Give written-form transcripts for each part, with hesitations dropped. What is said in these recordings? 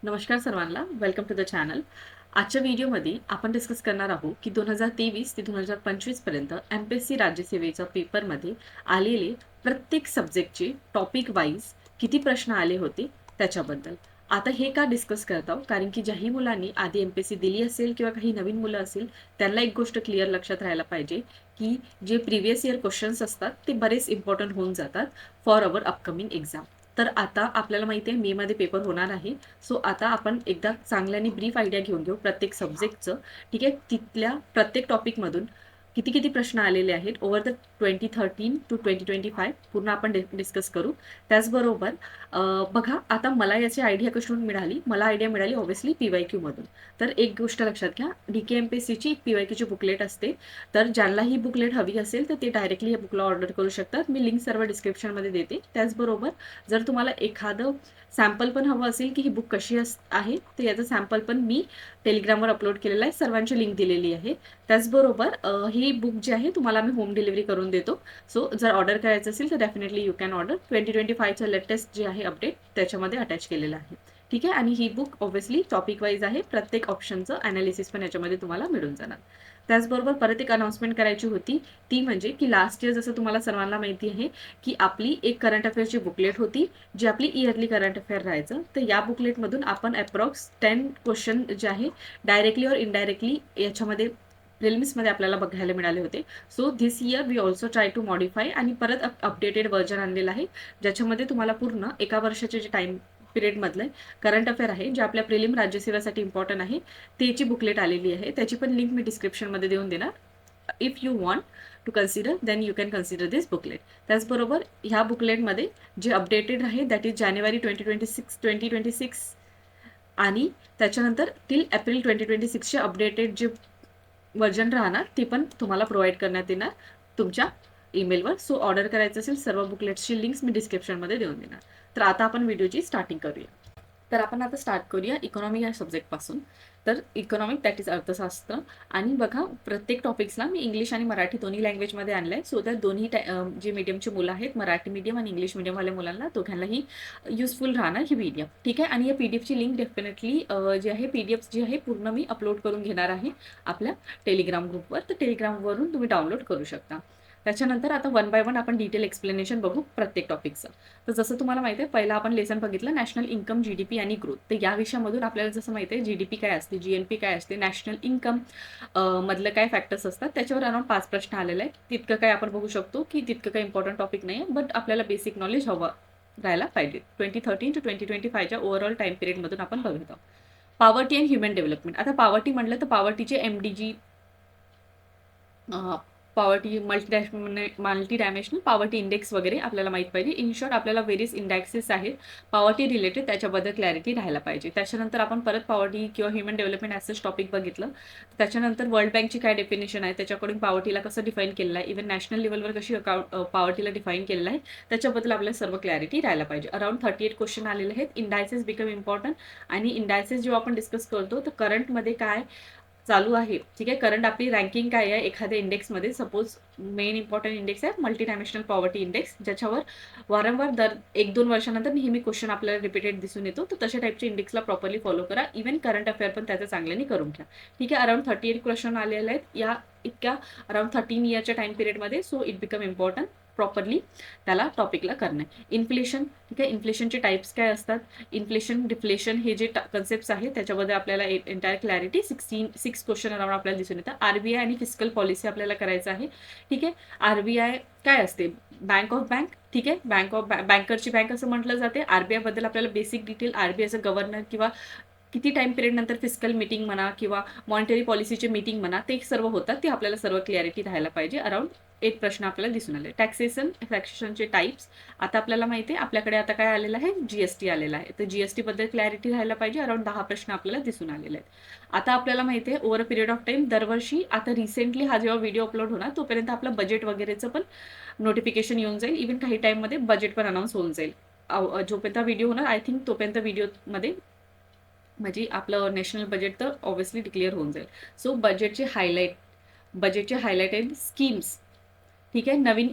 नमस्कार सर्वांना, welcome to the channel. आजच्या व्हिडिओमध्ये आपण डिस्कस करणार आहोत की 2023 ते 2025 पर्यंत एमपीएससी राज्यसेवेच्या पेपरमध्ये आलेले प्रत्येक सब्जेक्टचे टॉपिक वाईज किती प्रश्न आले होते त्याच्याबद्दल. आता हे का डिस्कस करत आहोत कारण की ज्याही मुलांनी आधी एमपीएससी दिली असेल किंवा काही नवीन मुलं असेल त्यांना एक गोष्ट क्लिअर लक्षात राहायला पाहिजे की जे प्रिव्हियस इयर क्वेश्चन्स असतात ते बरेच इम्पॉर्टंट होऊन जातात फॉर अवर अपकमिंग एक्झाम. तर आता आपल्याला माहिती आहे मेमध्ये पेपर होणार आहे. सो आता आपण एकदा चांगल्याने ब्रीफ आयडिया घेऊन घेऊ प्रत्येक सब्जेक्टचं. ठीक आहे, तिथल्या प्रत्येक टॉपिकमधून किती किती प्रश्न आलेले आहेत ओव्हर द 2013 टू 2025 पूर्ण आपण डिस्कस करू. त्याचबरोबर बघा आता मला याची आयडिया कशातून मिळाली. मला आयडिया मिळाली ऑब्व्हियसली PYQ मधून. तर एक गोष्ट लक्षात घ्या, DKMPSCची एक PYQची बुकलेट असते. तर ज्यांना ही बुकलेट हवी असेल तर ते डायरेक्टली या बुकला ऑर्डर करू शकतात. मी लिंक सर्व डिस्क्रिप्शनमध्ये देते. त्याचबरोबर जर तुम्हाला एखादं सॅम्पल पण हवं असेल की ही बुक कशी आहे तर याचं सॅम्पल पण मी टेलिग्रामवर अपलोड केलेलं आहे. सर्वांची लिंक दिलेली आहे. त्याचबरोबर ही बुक जी आहे तुम्हाला मी होम डिलिव्हरी करून देतो. सो जर ऑर्डर करायचं असेल तर डेफिनेटली यू कॅन ऑर्डर. 2025चं लेटेस्ट जे आहे अपडेट त्याच्यामध्ये अटॅच केलेलं आहे. ठीक आहे, आणि ही बुक ऑब्व्हियसली टॉपिक वाईज आहे. प्रत्येक ऑप्शनचं अनालिसिस पण याच्यामध्ये तुम्हाला मिळून जाणार. त्याचबरोबर परत एक अनाउन्समेंट करायची होती, ती म्हणजे की लास्ट इयर जसं तुम्हाला सर्वांना माहिती आहे की आपली एक करंट अफेअर्सची बुकलेट होती जी आपली इयरली करंट अफेअर राहायचं. तर या बुकलेटमधून आपण अप्रॉक्स 10 क्वेश्चन जे आहे डायरेक्टली और इनडायरेक्टली याच्यामध्ये प्रिलिम्समध्ये आपल्याला बघायला मिळाले होते. So this year we also try to modify आणि परत अपडेटेड व्हर्जन आणलेलं आहे ज्याच्यामध्ये तुम्हाला पूर्ण एका वर्षाचे जे टाइम पिरियडमधलं करंट अफेअर आहे जे आपल्या प्रिलिम राज्यसेवेसाठी इम्पॉर्टंट आहे त्याची बुकलेट आलेली आहे. त्याची पण लिंक मी डिस्क्रिप्शनमध्ये देऊन देणार. If you want to consider then you can consider this booklet. त्याचबरोबर ह्या बुकलेटमध्ये जे अपडेटेड आहे दॅट इज जानेवारी 2026 आणि त्याच्यानंतर टिल एप्रिल 2026चे अपडेटेड जे व्हर्जन राहणार ती पण तुम्हाला प्रोव्हाइड करण्यात येणार तुमच्या ईमेलवर. सो ऑर्डर करायचं असेल सर्व बुकलेट्सची लिंक्स मी डिस्क्रिप्शनमध्ये देऊन देणार. तर आता आपण व्हिडिओची स्टार्टिंग करूया. तर आपण आता स्टार्ट करूया इकॉनॉमी या सब्जेक्टपासून. तर इकॉनॉमिक दॅट इज अर्थशास्त्र. आणि बघा प्रत्येक टॉपिक्सला मी इंग्लिश आणि मराठी दोन्ही लँग्वेजमध्ये आणलं आहे. सो दॅट दोन्ही जे मीडियमची मुलं आहेत मराठी मीडियम आणि इंग्लिश मीडियमवाल्या मुलांना दोघांनाही युजफुल राहणार ही PDF. ठीक आहे, आणि या PDFची लिंक डेफिनेटली जी आहे PDF जी आहे पूर्ण मी अपलोड करून घेणार आहे आपल्या टेलिग्राम ग्रुपवर. तर टेलिग्रामवरून तुम्ही डाउनलोड करू शकता. त्याच्यानंतर आता वन बाय वन आपण डिटेल एक्सप्लेनेशन बघू प्रत्येक टॉपिकचं. तर जसं तुम्हाला माहिती आहे पहिला आपण लेसन बघितलं नॅशनल इन्कम GDP आणि ग्रोथ. तर या विषयामधून आपल्याला जसं माहिती आहे GDP काय असते, GNP काय असते, नॅशनल इन्कम मधलं काय फॅक्टर्स असतात त्याच्यावर अराउंड 5 प्रश्न आलेले आहेत. तितकं काय आपण बघू शकतो की तितकं काही इम्पॉर्टंट टॉपिक नाही आहे, बट आपल्याला बेसिक नॉलेज हवं राहायला पाहिजे. 2013 टू 2025च्या ओव्हरऑल टाइम पिरियडमधून आपण बघत आहोत. Poverty and human development. आता पॉवर्टी म्हटलं तर पॉवर्टीचे MDG poverty multi dimensional poverty index वगैरे आपल्याला माहीत पाहिजे. इन शॉर्ट आपल्याला व्हेरियस इंडेक्सेस आहेत पॉवर्टी रिलेटेड त्याच्याबद्दल क्लॅरिटी राहायला पाहिजे. त्याच्यानंतर आपण परत पॉवर्टी किंवा ह्युमन डेव्हलपमेंट ॲसेस टॉपिक बघितलं. त्याच्यानंतर वर्ल्ड बँकची काय डेफिनेशन आहे, त्याच्या अकॉर्डिंग पॉवर्टीला कसं डिफाईन केलेलं आहे, इव्हन नॅशनल लेवलवर कशी पॉवर्टीला डिफाईन केलेलं आहे त्याच्याबद्दल आपल्याला सर्व क्लॅरिटी राहायला पाहिजे. अराउंड 38 क्वेश्चन आलेले आहेत. Indices become important. आणि इंडायसेस जेव्हा आपण डिस्कस करतो तर करंटमध्ये काय चालू आहे. ठीक आहे, करंट आपली रँकिंग काय आहे एखाद्या इंडेक्समध्ये. सपोज मेन इम्पॉर्टंट इंडेक्स आहे मल्टी डायमेन्शनल पॉवर्टी इंडेक्स, ज्याच्यावर वारंवार दर 1-2 वर्षानंतर नेहमी क्वेश्चन आपल्याला रिपीटेड दिसून येतो. तर तशा टाईपच्या इंडेक्सला प्रॉपरली फॉलो करा. इव्हन करंट अफेअर पण त्याचं चांगल्याने करून घ्या. ठीक आहे, अराउंड 38 क्वेश्चन आलेले आहेत या इतक्या अराउंड 13 इयरच्या टाइम पिरियडमध्ये. So it become important properly त्याला टॉपिकला करणं. इन्फ्लेशन. ठीक आहे, इन्फ्लेशनचे टाईप्स काय असतात, इन्फ्लेशन डिफ्लेशन हे जे कन्सेप्ट आहे त्याच्याबद्दल आपल्याला एंटायर क्लॅरिटी 6 क्वेश्चन अराउंड आपल्याला दिसून येतात. RBI आणि फिस्कल पॉलिसी आपल्याला करायचं आहे. ठीक आहे, RBI काय असते, बँक ऑफ बँक. ठीक आहे, बँकरची बँक असं म्हटलं जाते. RBI बद्दल आपल्याला बेसिक डिटेल RBIचं गव्हर्नर किंवा किती टाइम पिरियड नंतर फिस्कल मीटिंग म्हणा किंवा मॉनिटरी पॉलिसीचे मीटिंग म्हणा ते सर्व होतात, ते आपल्याला सर्व क्लॅरिटी राहायला पाहिजे. अराउंड 8 प्रश्न आपल्याला दिसून आले. टॅक्सेशनचे टाईप्स. आता आपल्याला माहिती आहे आपल्याकडे आता काय आलेलं आहे, GST आलेला आहे. तर GST बद्दल क्लॅरिटी राहायला पाहिजे. अराउंड 10 प्रश्न आपल्याला दिसून आलेले आहेत. आता आपल्याला माहिती आहे over a period of time दरवर्षी आता रिसेंटली हा जेव्हा व्हिडिओ अपलोड होणार तोपर्यंत आपलं बजेट वगैरेचं पण नोटिफिकेशन येऊन जाईल. इव्हन काही टाईममध्ये बजेट पण अनाऊन्स होऊन जाईल. जोपर्यंत व्हिडिओ होणार आय थिंक तोपर्यंत व्हिडिओमध्ये म्हणजे आपलं नॅशनल बजेट तर ऑब्व्हियसली डिक्लेअर होऊन जाईल. सो बजेटचे हायलाईट आणि स्कीम्स. ठीक आहे, नवीन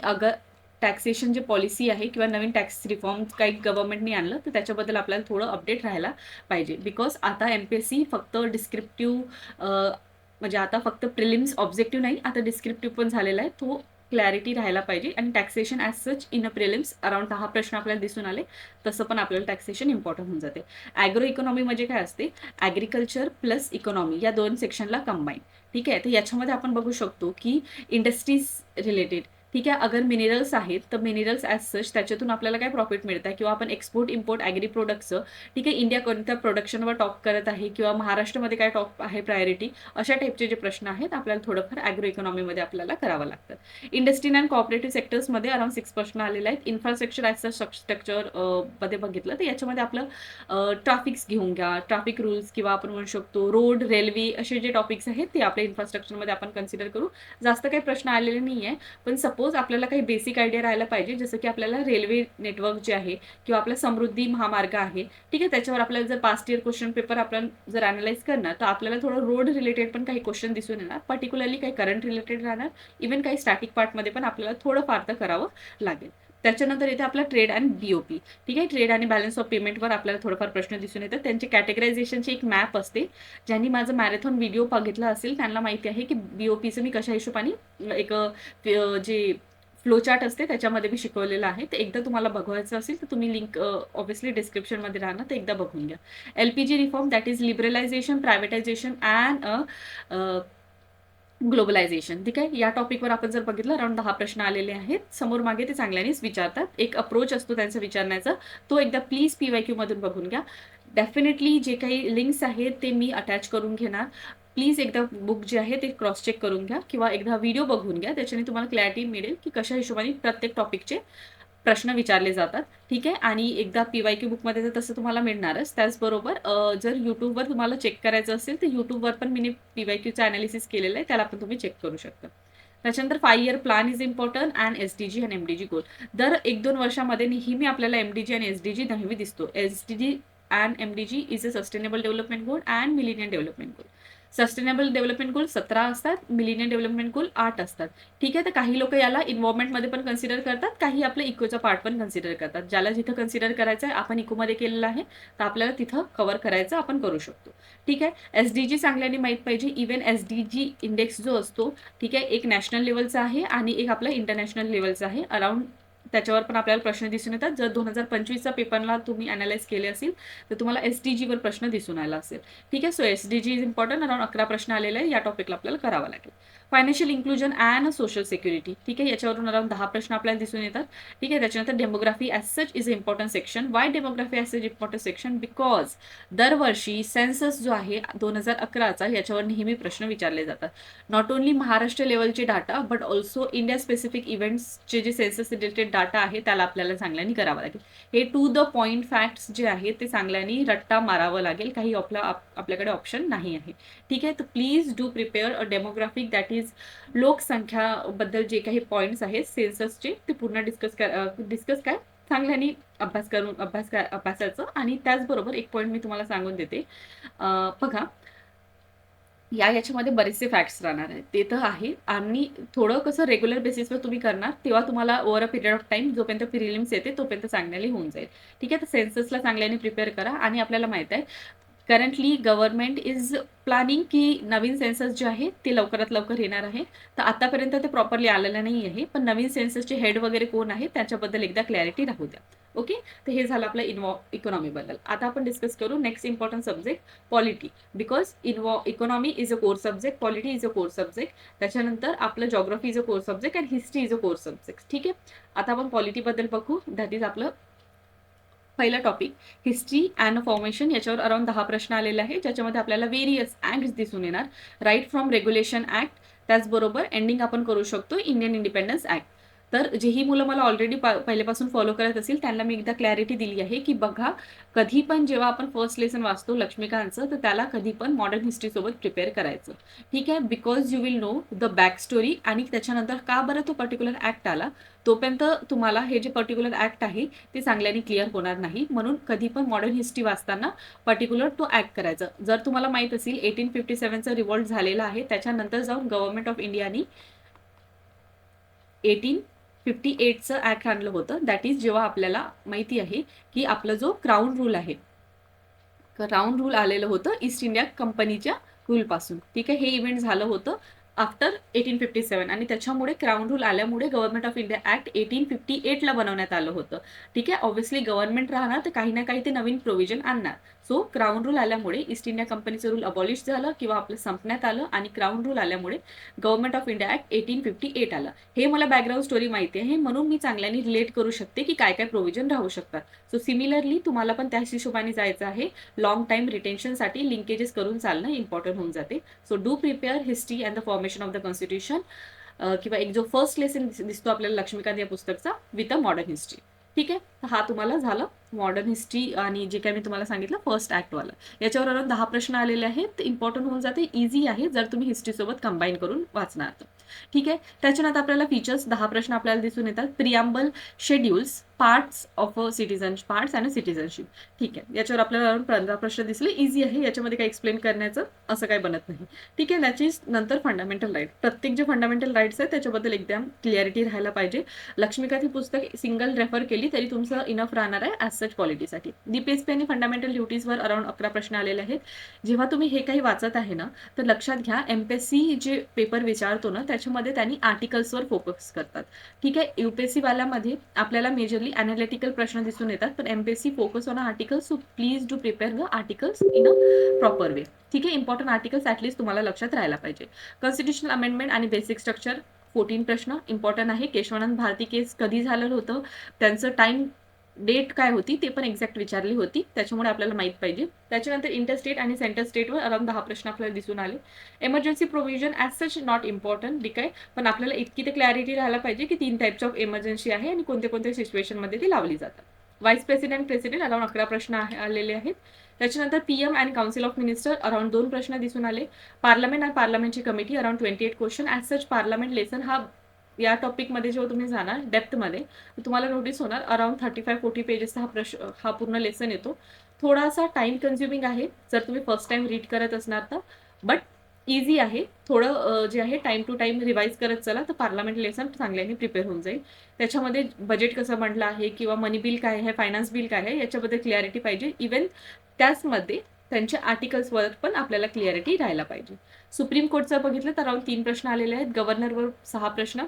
टॅक्सेशन जे पॉलिसी आहे किंवा नवीन टॅक्स रिफॉर्म काही गव्हर्नमेंटने आणलं तर त्याच्याबद्दल आपल्याला थोडं अपडेट राहायला पाहिजे. बिकॉज आता MPSC फक्त डिस्क्रिप्टिव्ह म्हणजे आता फक्त प्रिलिम्स ऑब्जेक्टिव्ह नाही, आता डिस्क्रिप्टिव्ह पण झालेला आहे. तो क्लॅरिटी राहायला पाहिजे. आणि taxation as such in a prelims around 10 प्रश्न आपल्याला दिसून आले, तसं पण आपल्याला टॅक्सेशन इम्पॉर्टंट होऊन जाते. ॲग्रो इकॉनॉमी म्हणजे काय असते, ॲग्रिकल्चर प्लस इकॉनॉमी या 2 सेक्शनला कंबाईन. ठीक आहे, तर याच्यामध्ये आपण बघू शकतो की इंडस्ट्रीज रिलेटेड, ठीक आहे, अगर मिनरल्स आहेत तर मिनरल्स ॲज सच त्याच्यातून आपल्याला काय प्रॉफिट मिळत आहे, किंवा आपण एक्सपोर्ट इम्पोर्ट ॲग्री प्रोडक्ट्सचं, ठीक आहे, इंडिया कोणत्या प्रोडक्शनवर टॉप करत आहे किंवा महाराष्ट्रामध्ये काय टॉप आहे प्रायोरिटी, अशा टाईपचे जे प्रश्न आहेत आपल्याला थोडंफार ॲग्रो इकॉनॉमीमध्ये आपल्याला करावं लागतं. इंडस्ट्री अँड कॉपरेटिव्ह सेक्टर्समध्ये अराउंड 6 प्रश्न आलेले आहेत. इन्फ्रास्ट्रक्चर ॲज सच स्ट्रक्चर मध्ये बघितलं तर याच्यामध्ये आपलं ट्रॅफिक्स घेऊन घ्या, ट्रॅफिक रूल्स किंवा आपण म्हणू शकतो रोड, रेल्वे असे जे टॉपिक्स आहेत ते आपल्या इन्फ्रास्ट्रक्चरमध्ये आपण कन्सिडर करू. जास्त काही प्रश्न आलेले नाही आहे, पण सपोज आपल्याला काही बेसिक आयडिया राहायला पाहिजे, जसं की आपल्याला रेल्वे नेटवर्क जे आहे किंवा आपला समृद्धी महामार्ग आहे, ठीक आहे, त्याच्यावर आपल्याला जर पास्ट इयर क्वेश्चन पेपर आपण जर अनालाइज करणार तर आपल्याला थोडं रोड रिलेटेड पण काही क्वेश्चन दिसून येणार, पर्टिक्युलरली काही करंट रिलेटेड राहणार, इव्हन काही स्टॅटिक पार्टमध्ये पण आपल्याला थोडं फार तर करावं लागेल. त्याच्यानंतर येते आपला ट्रेड अँड BOP. ठीक आहे, ट्रेड आणि बॅलन्स ऑफ पेमेंटवर आपल्याला थोडंफार प्रश्न दिसून येतात. त्यांची कॅटेगरायझेशनची एक मॅप असते. ज्यांनी माझं मॅरेथॉन व्हिडिओ बघितला असेल त्यांना माहिती आहे की BOPचं मी कशा हिशोबाने एक जे फ्लो चार्ट असते त्याच्यामध्ये मी शिकवलेलं आहे. ते एकदा तुम्हाला बघवायचं असेल तर तुम्ही लिंक ऑब्व्हियसली डिस्क्रिप्शनमध्ये राहणार, ते एकदा बघून घ्या. LPG reform, that is liberalisation, privatisation and globalisation. ठीक आहे, या टॉपिकवर आपण जर बघितलं अराउंड 10 प्रश्न आलेले आहेत. समोर मागे ते चांगल्यानेच विचारतात. एक अप्रोच असतो त्यांचा विचारण्याचा, तो एकदा प्लीज PYQ मधून बघून घ्या. डेफिनेटली जे काही लिंक्स आहेत ते मी अटॅच करून घेणार. प्लीज एकदा बुक जे आहे ते क्रॉस चेक करून घ्या किंवा एकदा व्हिडिओ बघून घ्या. त्याच्याने तुम्हाला क्लॅरिटी मिळेल की कशा हिशोबाने प्रत्येक टॉपिकचे प्रश्न विचारले जातात. ठीक आहे, आणि एकदा PYQ बुकमध्ये तर तसं तुम्हाला मिळणारच. त्याचबरोबर जर यूट्यूबवर तुम्हाला चेक करायचं असेल तर यूट्यूबवर पण मी PYQचं अनालिसिस केलेलं आहे, त्याला पण तुम्ही चेक करू शकता. त्याच्यानंतर 5 year plan is important and SDG आणि MDG गोल. दर 1-2 वर्षामध्ये नेहमी आपल्याला MDG आणि SDG नेहमी दिसतो. SDG and MDG is a sustainable development goal and millennium development goal. Sustainable development goal 17 असतात, मिलेनियम डेव्हलपमेंट गोल 8 असतात. ठीक आहे, तर काही लोक याला इन्व्हॉल्वमेंटमध्ये पण कन्सिडर करतात, काही आपलं इकोचा पार्ट पण कन्सिडर करतात. ज्याला जिथं कन्सिडर करायचं आहे, आपण इकोमध्ये केलेलं आहे तर आपल्याला तिथं कव्हर करायचं आपण करू शकतो. ठीक आहे, SDG चांगल्याने माहीत पाहिजे. इव्हन SDG इंडेक्स जो असतो, ठीक आहे, एक नॅशनल लेवलचा आहे आणि एक आपला इंटरनॅशनल लेवलचा आहे. अराउंड त्याच्यावर पण आपल्याला प्रश्न दिसून येतात. जर 2025चा पेपरला तुम्ही अनालाइज केले असतील तर तुम्हाला SDG वर प्रश्न दिसून आला असेल. ठीक आहे, so SDG is important. Around 11 प्रश्न आलेले आहे, या टॉपिकला आपल्याला करावं लागेल. Financial inclusion and social security. ठीक आहे, याच्यावरून अराउंड 10 प्रश्न आपल्याला दिसून येतात. ठीक आहे, त्याच्यानंतर demography as such is a important section. Y demography as such important section? Because दरवर्षी सेन्सस जो आहे 2011चा याच्यावर नेहमी प्रश्न विचारले जातात. नॉट ओन्ली महाराष्ट्र लेवलचे data but also India specific इव्हेंट्सचे जे सेन्सस रिलेटेड डाटा आहे त्याला आपल्याला चांगल्याने करावं लागेल. हे टू द पॉइंट फॅक्ट्स जे आहेत ते चांगल्याने रट्टा मारावं लागेल. काही आपल्याकडे ऑप्शन नाही आहे. ठीक आहे, तर please do prepare a demographic, that is लोकसंख्याबद्दल जे काही पॉईंट्स आहेत सेन्ससचे ते पूर्ण डिस्कस काय चांगल्याने अभ्यासाचं. आणि त्याचबरोबर एक पॉईंट मी तुम्हाला सांगून देते. बघा, याच्यामध्ये बरेचसे फॅक्ट्स राहणार आहेत, ते तर आहे. आणि थोडं कसं रेग्युलर बेसिसवर तुम्ही करणार तेव्हा तुम्हाला over a period of time जोपर्यंत प्रिलिम्स येते तोपर्यंत चांगल्याने होऊन जाईल. ठीक आहे, तर सेन्ससला चांगल्याने प्रिपेअर करा. आणि आपल्याला माहित आहे करंटली गव्हर्नमेंट इज प्लॅनिंग की नवीन सेन्सस जे आहे ते लवकरात लवकर येणार आहे. तर आतापर्यंत ते प्रॉपरली आलेलं नाही आहे, पण नवीन सेन्ससचे हेड वगैरे कोण आहे त्याच्याबद्दल एकदा क्लॅरिटी राहू द्या. ओके, तर हे झालं आपलं इकॉनॉमीबद्दल. आता आपण डिस्कस करू next important subject polity. Because economy is a core subject, polity is a core subject. त्याच्यानंतर आपलं geography is a core subject and history is a core subject. ठीक आहे, आता आपण पॉलिटीबद्दल बघू. दॅट इज आपलं पहिला टॉपिक हिस्ट्री अँड फॉर्मेशन. याच्यावर अराउंड 10 प्रश्न आलेले आहे, ज्याच्यामध्ये आपल्याला व्हेरियस ऍक्ट्स दिसून येणार. राईट फ्रॉम रेग्युलेशन ऍक्ट, त्याचबरोबर एंडिंग आपण करू शकतो इंडियन इंडिपेंडन्स ऍक्ट. तर जेही मुलं मला ऑलरेडी पहिल्यापासून फॉलो करत असेल त्यांना मी एकदा क्लॅरिटी दिली आहे की बघा, कधी पण जेव्हा आपण फर्स्ट लेसन वाचतो लक्ष्मीकांतचं तर त्याला कधी पण मॉडर्न हिस्ट्रीसोबत प्रिपेअर करायचं. ठीक आहे, because you will know the back story. आणि त्याच्यानंतर का बरं तो पर्टिक्युलर ऍक्ट आला तोपर्यंत तुम्हाला हे जे पर्टिक्युलर ऍक्ट आहे ते चांगल्याने क्लिअर होणार नाही. म्हणून कधी पण मॉडर्न हिस्ट्री वाचताना पर्टिक्युलर तो ऍक्ट करायचा. जर तुम्हाला माहित असेल 1857चा रिव्हॉल्ट झालेला आहे, त्याच्यानंतर जाऊन गव्हर्नमेंट ऑफ इंडियानी 1858चं ऍक्ट आणलं होतं. दॅट इज जेव्हा आपल्याला माहिती आहे की आपला जो क्राऊन रूल आहे, क्राऊन रूल आलेलं होतं ईस्ट इंडिया कंपनीच्या रूलपासून. ठीक आहे, हे इव्हेंट झालं होतं आफ्टर 1857 आणि त्याच्यामुळे क्राऊन रूल आल्यामुळे गव्हर्नमेंट ऑफ इंडिया ऍक्ट 1858ला बनवण्यात आलं होतं. ठीक आहे, ऑब्व्हियसली गव्हर्नमेंट राहणार तर काही ना काही ते नवीन प्रोव्हिजन आणणार. सो क्राऊन रूल आल्यामुळे ईस्ट इंडिया कंपनीचं रूल अबॉलिश झालं किंवा आपलं संपण्यात आलं आणि क्राऊन रूल आल्यामुळे गव्हर्नमेंट ऑफ इंडिया ऍक्ट 1858 आलं. हे मला बॅकग्राऊंड स्टोरी माहिती आहे म्हणून मी चांगल्याने रिलेट करू शकते की काय काय प्रोव्हिजन राहू शकतात. सो सिमिलरली तुम्हाला पण त्याच हिशोबाने जायचं आहे. लॉंग टाइम रिटेन्शनसाठी लिंकेजेस करून चालणं इम्पॉर्टंट होऊन जाते. So do prepare history and the formation of the constitution, किंवा एक जो फर्स्ट लेसन दिसतो आपल्याला लक्ष्मीकांत या पुस्तकचा विथ अ मॉडर्न हिस्ट्री. ठीक आहे, तर हा तुम्हाला झालं मॉडर्न हिस्ट्री आणि जे काय मी तुम्हाला सांगितलं फर्स्ट ऍक्टवाला. याच्यावर अराउंड 10 प्रश्न आलेले आहेत. इम्पॉर्टंट होऊन जाते, इझी आहे जर तुम्ही हिस्ट्री सोबत कंबाईन करून वाचणार तर. ठीक आहे, त्याच्यानंतर आपल्याला फीचर्स 10 प्रश्न आपल्याला दिसून येतात. Preamble, schedules, parts of a citizen, parts and citizenship. ठीक आहे, याच्यावर आपल्याला अराउंड 15 प्रश्न दिसले. इझी आहे, याच्यामध्ये काही एक्सप्लेन करण्याचं असं काही बनत नाही. ठीक आहे, त्याची नंतर फंडामेंटल राईट. प्रत्येक जे फंडामेंटल राईट्स आहेत त्याच्याबद्दल एकदम क्लिअरिटी राहायला पाहिजे. लक्ष्मीकांत ही पुस्तक सिंगल रेफर केली तरी तुमचं इनफ राहणार आहे ॲज सच क्वालिटीसाठी. डीपीएसपी आणि फंडामेंटल ड्युटीजवर अराउंड 11 प्रश्न आलेले आहेत. जेव्हा तुम्ही हे काही वाचत आहे ना तर लक्षात घ्या, एमपीएससी जे पेपर विचारतो ना त्याच्यामध्ये त्यांनी आर्टिकल्सवर फोकस करतात. ठीक आहे, यूपीएससी वाल्यामध्ये आपल्याला मेजरली अनालिटिकल प्रश्न दिसून येतात, पण MPSC focus on articles. So please do prepare the articles in a proper way. ठीक आहे, इम्पॉर्टंट आर्टिकल्स ॲटलीस्ट तुम्हाला लक्षात राहायला पाहिजे. कॉन्स्टिट्यूशनल अमेंडमेंट आणि बेसिक स्ट्रक्चर 14 प्रश्न इम्पॉर्टंट आहे. केशवानंद भारती केस कधी झालेलं होतं, त्यांचं टाइम डेट काय होती ते पण एक्झॅक्ट विचारली होती, त्याच्यामुळे आपल्याला माहित पाहिजे. त्याच्यानंतर इंटरस्टेट आणि सेंटर स्टेटवर अराउंड 10 प्रश्न आपल्याला दिसून आले. Emergency provision as such not important. ठीक आहे, पण आपल्याला इतकी ते क्लॅरिटी राहायला पाहिजे की 3 टाइप्स ऑफ इमर्जन्सी आहे आणि कोणत्या कोणत्या सिच्युएशनमध्ये ती लावली जातात. व्हाईस प्रेसिडेंट अराउंड 11 प्रश्न आलेले आहेत. त्याच्यानंतर PM and council of minister around 2 प्रश्न दिसून आले. पार्लमेंट अँड पार्लमेंटची committee around 28 question. As such parliament lesson हा या टॉपिकमध्ये जेव्हा तुम्ही जाणार डेप्थमध्ये तुम्हाला नोटीस होणार अराउंड 35-40 पेजेसचा हा पूर्ण लेसन येतो. थोडासा टाइम कन्झ्युमिंग आहे जर तुम्ही फर्स्ट टाइम रीड करत असणार तर, बट इझी आहे. थोडं जे आहे टाइम टू टाइम रिवाईज करत चला तर पार्लमेंट लेसन चांगल्याने प्रिपेअर होऊन जाईल. त्याच्यामध्ये बजेट कसं बनलं आहे किंवा मनी बिल काय आहे, फायनान्स बिल काय आहे याच्याबद्दल क्लॅरिटी पाहिजे. इवन त्याचमध्ये त्यांच्या आर्टिकल्सवर पण आपल्याला क्लिअरिटी राहायला पाहिजे. सुप्रीम कोर्टचं बघितलं तर अराउंड 3 प्रश्न आलेले आहेत. गव्हर्नरवर 6 प्रश्न,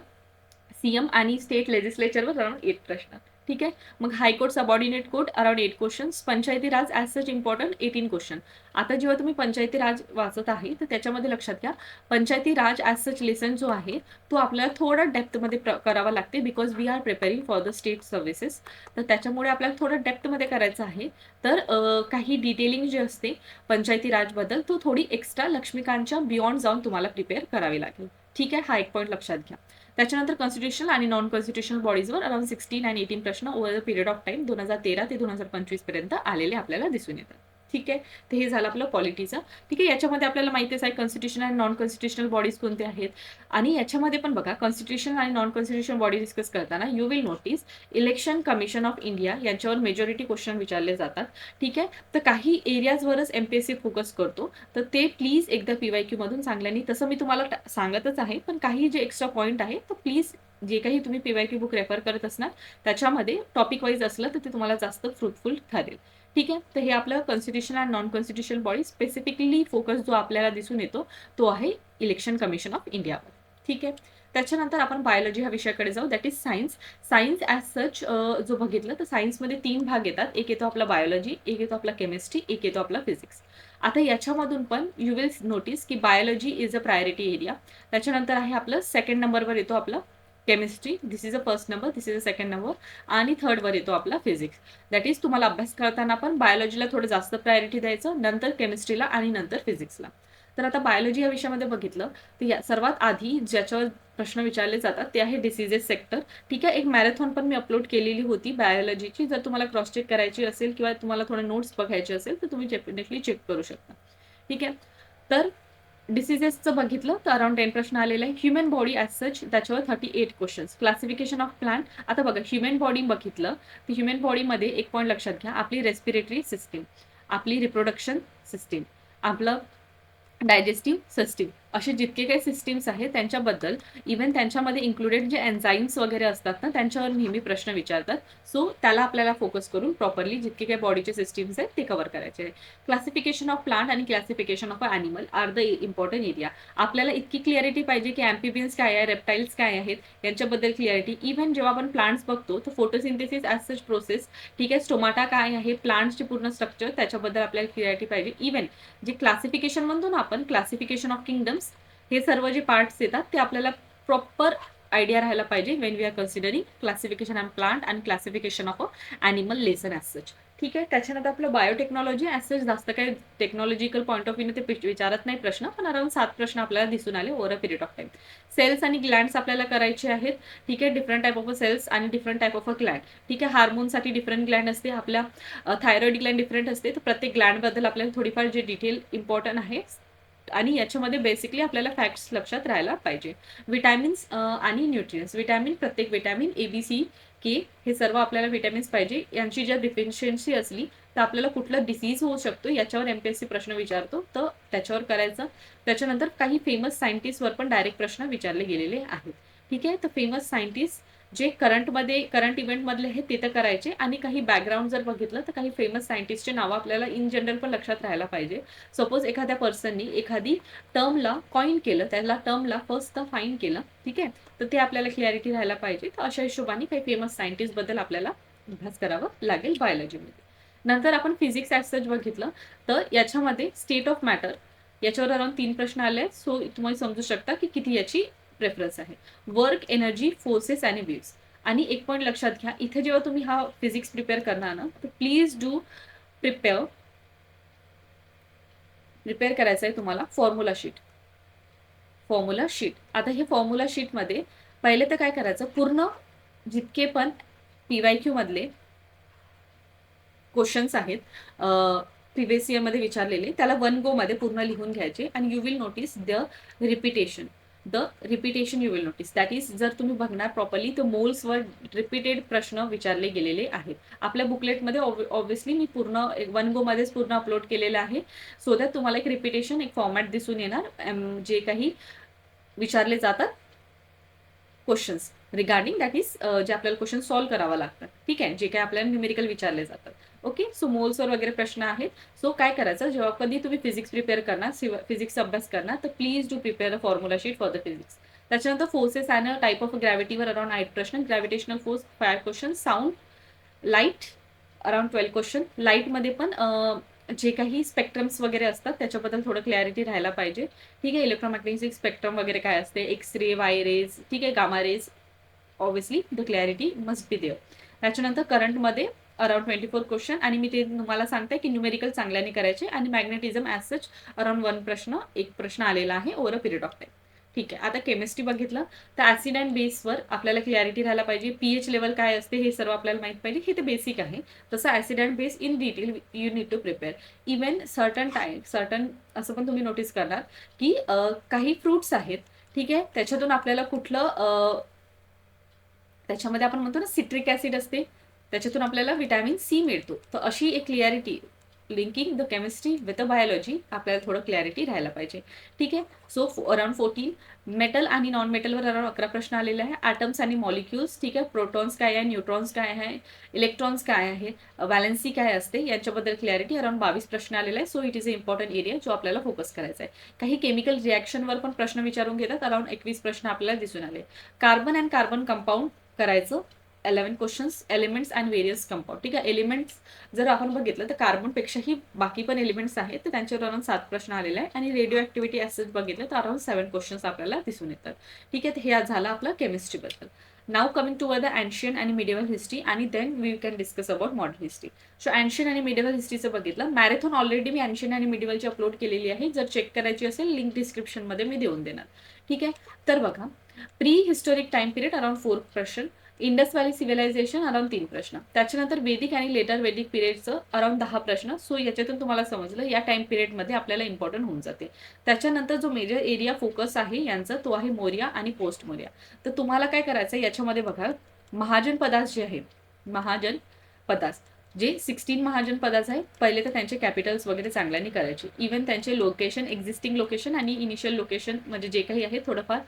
सीएम आणि स्टेट लेजिस्लेचरवर अराउंड 8 प्रश्न. ठीक आहे, मग high court subordinate court around 8 questions. Panchayati Raj as such important 18 question. आता जेव्हा तुम्ही पंचायती राज वाचत आहे तर त्याच्यामध्ये लक्षात घ्या, पंचायती राज ॲज सच लेसन जो आहे तो आपल्याला थोडा डेप्थमध्ये करावा लागते because we are preparing for the state services. तर त्याच्यामुळे आपल्याला थोडं डेप्थमध्ये करायचं आहे. तर काही डिटेलिंग जे असते पंचायती राजबद्दल तो थोडी एक्स्ट्रा लक्ष्मीकांतच्या बियॉन्ड जाऊन तुम्हाला प्रिपेअर करावी लागेल. ठीक आहे, हा एक पॉईंट लक्षात घ्या. त्याच्यानंतर कॉन्स्टिट्यूशनल आणि नॉन कॉन्स्टिट्यूशनल बॉडीजवर अराउंड 16 आणि 18 प्रश्न over the period of time 2013 ते 2025 पर्यंत आलेले आपल्याला दिसून येतात. ठीक आहे, तर हे झालं आपलं पॉलिटीचं. ठीक आहे, याच्यामध्ये आपल्याला माहितीच आहे कॉन्स्टिट्यूशन आणि नॉन कॉन्स्टिट्यूशनल बॉडीज कोणते आहेत. आणि याच्यामध्ये पण बघा, कॉन्स्टिट्यूशन आणि नॉन कॉन्स्टिट्यूशनल बॉडी डिस्कस करताना you will notice election commission of India यांच्यावर मेजॉरिटी क्वेश्चन विचारले जातात. ठीक आहे, तर काही एरियाजवरच एमपीएससी फोकस करतो, तर ते प्लीज एकदा पीवायक्यू मधून चांगल्याने, तसं मी तुम्हाला सांगतच आहे, पण काही जे एक्स्ट्रा पॉईंट आहे तर प्लीज जे काही तुम्ही पीवायक्यू बुक रेफर करत असणार त्याच्यामध्ये टॉपिक वाईज असलं तर ते तुम्हाला जास्त फ्रुटफुल ठरेल. ठीक आहे, तर हे आपलं constitution and non constitutional body specifically focus जो आपल्याला दिसून येतो तो आहे इलेक्शन कमिशन ऑफ इंडियावर. ठीक आहे, त्याच्यानंतर आपण बायोलॉजी ह्या विषयाकडे जाऊ, that is science. Science as such जो बघितलं तर सायन्समध्ये 3 भाग येतात. एक येतो आपला बायोलॉजी, एक येतो आपला केमिस्ट्री, एक येतो आपला फिजिक्स. आता याच्यामधून पण यू विल नोटीस की biology is a priority area. त्याच्यानंतर आहे आपलं सेकंड नंबरवर येतो आपलं chemistry, this is a first number, this is a second number, आणि थर्डवर येतो आपला फिजिक्स. दॅट इज तुम्हाला अभ्यास करताना पण बायोलॉजीला थोडं जास्त प्रायोरिटी द्यायचं, नंतर केमिस्ट्रीला आणि नंतर फिजिक्सला. तर आता बायोलॉजी या विषयामध्ये बघितलं तर सर्वात आधी ज्याच्यावर प्रश्न विचारले जातात ते आहे डिसीजेस सेक्टर. ठीक आहे, एक मॅरेथॉन पण मी अपलोड केलेली होती बायोलॉजीची, जर तुम्हाला क्रॉस चेक करायची असेल किंवा तुम्हाला थोडे नोट्स बघायचे असेल तर तुम्ही डेफिनेटली चेक करू शकता. ठीक आहे, तर डिसीजेसचं बघितलं तर अराउंड 10 प्रश्न आलेले आहे. ह्युमन बॉडी ॲज सच त्याच्यावर 38 क्वेश्चन्स. Classification of plant. आता बघा, ह्युमन बॉडी बघितलं तर ह्युमन बॉडीमध्ये एक पॉईंट लक्षात घ्या, आपली रेस्पिरेटरी सिस्टीम, आपली रिप्रोडक्शन सिस्टीम, आपलं डायजेस्टिव्ह सिस्टीम, असे जितके काही सिस्टीम्स आहेत त्यांच्याबद्दल, इव्हन त्यांच्यामध्ये इन्क्लुडेड जे एन्झाईम्स वगैरे असतात ना, त्यांच्यावर नेहमी प्रश्न विचारतात. सो त्याला आपल्याला फोकस करून प्रॉपरली जितके काही बॉडीचे सिस्टीम्स आहेत ते कव्हर करायचे आहे. क्लासिफिकेशन ऑफ प्लांट आणि classification of animal are the important area. आपल्याला इतकी क्लिअरिटी पाहिजे की ॲम्फिबियन्स काय आहे, रेप्टाईल्स काय आहेत, यांच्याबद्दल क्लिअरिटी. इव्हन जेव्हा आपण प्लांट्स बघतो तर फोटोसिंथेसिस ॲज सच प्रोसेस, ठीक आहे, स्टोमाटा काय आहे, प्लांट्सचे पूर्ण स्ट्रक्चर, त्याच्याबद्दल आपल्याला क्लिअरिटी पाहिजे. इव्हन जे क्लासिफिकेशन म्हणतो ना आपण, क्लासिफिकेशन ऑफ किंगडम्स, हे सर्व जे पार्ट्स येतात ते आपल्याला प्रॉपर आयडिया राहायला पाहिजे when we are considering classification of plant आणि classification of animal lesson as such. ठीक आहे. त्याच्यानंतर आपलं बायोटेक्नॉलॉजी ॲज सच जास्त काही टेक्नॉलॉजिकल पॉईंट ऑफ व्ह्यूने ते विचारत नाही प्रश्न, पण अराउंड 7 प्रश्न आपल्याला दिसून आले over a period of time. Cells आणि ग्लँड्स आपल्याला करायचे आहेत. ठीक आहे. Different type of a cells आणि different type of a gland. ठीक आहे. हार्मोनसाठी डिफरंट ग्लँड असते, आपल्या थायरॉइड ग्लँड डिफरंट असते. तर प्रत्येक ग्लँडबद्दल आपल्याला थोडीफार जे डिटेल इम्पॉर्टंट आहे आणि याच्यामध्ये बेसिकली आपल्याला फॅक्ट्स लक्षात राहायला पाहिजे. विटॅमिन्स आणि न्यूट्रियन्स. विटॅमिन, प्रत्येक विटॅमिन ABC के हे सर्व आपल्याला विटॅमिन्स पाहिजे. यांची जर डिफिशियन्सी असली तर आपल्याला कुठला डिसीज होऊ शकतो याच्यावर MPSC प्रश्न विचारतो, तर त्याच्यावर करायचं. त्याच्यानंतर काही फेमस सायंटिस्टवर पण डायरेक्ट प्रश्न विचारले गेलेले आहेत. ठीक आहे. तर फेमस सायंटिस्ट जे करंट इव्हेंटमधले आहेत ते तर करायचे, आणि काही बॅकग्राऊंड जर बघितलं तर काही फेमस सायंटिस्टचे नावं आपल्याला इन जनरल पण लक्षात राहायला पाहिजे. सपोज एखाद्या पर्सननी एखादी टर्मला कॉइन केलं, त्याला टर्मला फर्स्ट फाईन केलं, ठीक आहे, तर ते आपल्याला क्लॅरिटी राहायला पाहिजे. तर अशा हिशोबाने काही फेमस सायंटिस्ट बद्दल आपल्याला अभ्यास करावा लागेल बायोलॉजीमध्ये. नंतर आपण फिजिक्स ॲज सच बघितलं तर याच्यामध्ये स्टेट ऑफ मॅटर याच्यावर अराउंड 3 प्रश्न आले. सो तुम्ही समजू शकता की किती याची प्रेफरन्स आहे. वर्क, एनर्जी, फोर्सेस आणि वेव्स. आणि एक पॉईंट लक्षात घ्या, इथे जेव्हा तुम्ही हा फिजिक्स प्रिपेअर करणार ना, तर प्लीज डू प्रिपेअर करायचं आहे तुम्हाला फॉर्म्युला शीट. आता हे फॉर्म्युला शीटमध्ये पहिले तर काय करायचं, पूर्ण जितके पण PYQ मधले क्वेश्चन्स आहेत प्रिव्हियस इयरमध्ये विचारलेले, त्याला 1 गो मध्ये पूर्ण लिहून घ्यायचे. आणि you will notice repetition you will notice. That is, जर तुम्ही बघणार प्रॉपरली तर मोल्सवर रिपीटेड प्रश्न विचारले गेलेले आहेत. आपल्या बुकलेटमध्ये ऑब्व्हियसली मी पूर्ण 1 गो मध्येच पूर्ण अपलोड केलेलं आहे, सो दॅट तुम्हाला एक रिपिटेशन, एक फॉर्मॅट दिसून येणार जे काही विचारले जातात क्वेश्चन्स रिगार्डिंग दॅट इज, जे आपल्याला क्वेश्चन सॉल्व्ह करावा लागतात. ठीक आहे. जे काही आपल्याला न्यूमेरिकल विचारले जातात. ओके. सो मोल्सवर वगैरे प्रश्न आहेत. सो काय करायचं, जेव्हा कधी तुम्ही फिजिक्स प्रिपेअर करणार, फिजिक्सचा अभ्यास करणार, तर please do prepare a formula sheet for the physics. त्याच्यानंतर फोर्सेस अँड टाईप ऑफ ग्रॅव्हिटीवर अराउंड 8 प्रश्न. Gravitational force 5 question. Sound, light around 12 question. लाईटमध्ये पण जे काही स्पेक्ट्रम्स वगैरे असतात त्याच्याबद्दल थोडं क्लॅरिटी राहायला पाहिजे. ठीक आहे. इलेक्ट्रोमॅग्नेटिक स्पेक्ट्रम वगैरे काय असते, एक्स-रे, वाय रेज, ठीक आहे, gamma rays, obviously the clarity must be there. त्याच्यानंतर करंटमध्ये अराउंड 24 क्वेश्चन. आणि मी ते तुम्हाला सांगते की न्यूमेरिकल चांगल्याने करायचे. आणि मॅग्नेटिझम ॲज सच अराउंड 1 प्रश्न आलेला आहे over a period of time. ठीक आहे. आता केमिस्ट्री बघितलं तर ॲसिड अँड बेसवर आपल्याला क्लॅरिटी राहायला पाहिजे. pH लेवल काय असते हे सर्व आपल्याला माहित पाहिजे. हे तर बेसिक आहे. तसं acid and base in detail you need to prepare. Even certain असं पण तुम्ही नोटीस करणार की काही फ्रुट्स आहेत, ठीक आहे, त्याच्यातून आपल्याला कुठलं त्याच्यामध्ये आपण म्हणतो ना सिट्रिक ॲसिड असते, त्याच्यातून आपल्याला विटॅमिन C मिळतो. तर अशी एक clarity linking the chemistry with the biology आपल्याला थोडं क्लॅरिटी राहायला पाहिजे. ठीक आहे. सो अराउंड 14 मेटल आणि नॉन मेटलवर अराउंड 11 प्रश्न आलेले आहे. ॲटम्स आणि मॉलिक्युल्स, ठीक आहे, प्रोटॉन्स काय आहे, न्यूट्रॉन्स काय आहे, इलेक्ट्रॉन्स काय आहे, व्हॅलेन्सी काय असते, याच्याबद्दल क्लॅरिटी अराउंड 22 प्रश्न आलेला आहे. So it is a important area जो आपल्याला फोकस करायचा आहे. काही केमिकल रिॲक्शनवर पण प्रश्न विचारून घेतात. अराउंड 21 प्रश्न आपल्याला दिसून आले. कार्बन अँड कार्बन कंपाऊंड करायचं 11 questions. Elements and various compound. ठीक आहे. एलिमेंट्स जर आपण बघितलं तर कार्बनपेक्षाही बाकी पण एलिमेंट्स आहेत, तर त्यांच्यावर अराउंड 7 प्रश्न आलेले आहे. आणि रेडिओ ॲक्टिव्हिटी ॲसेस बघितलं तर अराउंड 7 क्वेश्चन्स आपल्याला दिसून येतात. ठीक आहे. हे झालं आपलं केमिस्ट्रीबद्दल. Now coming toward the ancient आणि मिडिवल हिस्ट्री, आणि then we can discuss about modern history. So ancient आणि मिडिवल हिस्ट्रीचं बघितलं. मॅरेथॉन ऑलरेडी मी अँशियन आणि मिडिवलची अपलोड केलेली आहे. जर चेक करायची असेल लिंक डिस्क्रिप्शनमध्ये मी देऊन देणार. ठीक आहे. तर बघा, pre historic time period around 4 प्रश्न. इंडस व्हॅली सिव्हिलायझेशन अराउंड 3 प्रश्न. त्याच्यानंतर वेदिक आणि लेटर वेदिक पिरियडचं अराउंड 10 प्रश्न. सो याच्यातून तुम्हाला समजलं या टाइम पिरियडमध्ये आपल्याला इम्पॉर्टंट होऊन जाते. त्याच्यानंतर जो मेजर एरिया फोकस आहे यांचा तो आहे मौर्या आणि पोस्ट मौर्या. तर तुम्हाला काय करायचं याच्यामध्ये बघा, महाजन पदास जे आहे, महाजन पदास, जे 16 महाजनपदाचं आहे, पहिले तर त्यांचे कॅपिटल्स वगैरे चांगल्याने करायचे. इव्हन त्यांचे लोकेशन, एक्झिस्टिंग लोकेशन आणि इनिशियल लोकेशन म्हणजे जे काही आहे थोडंफार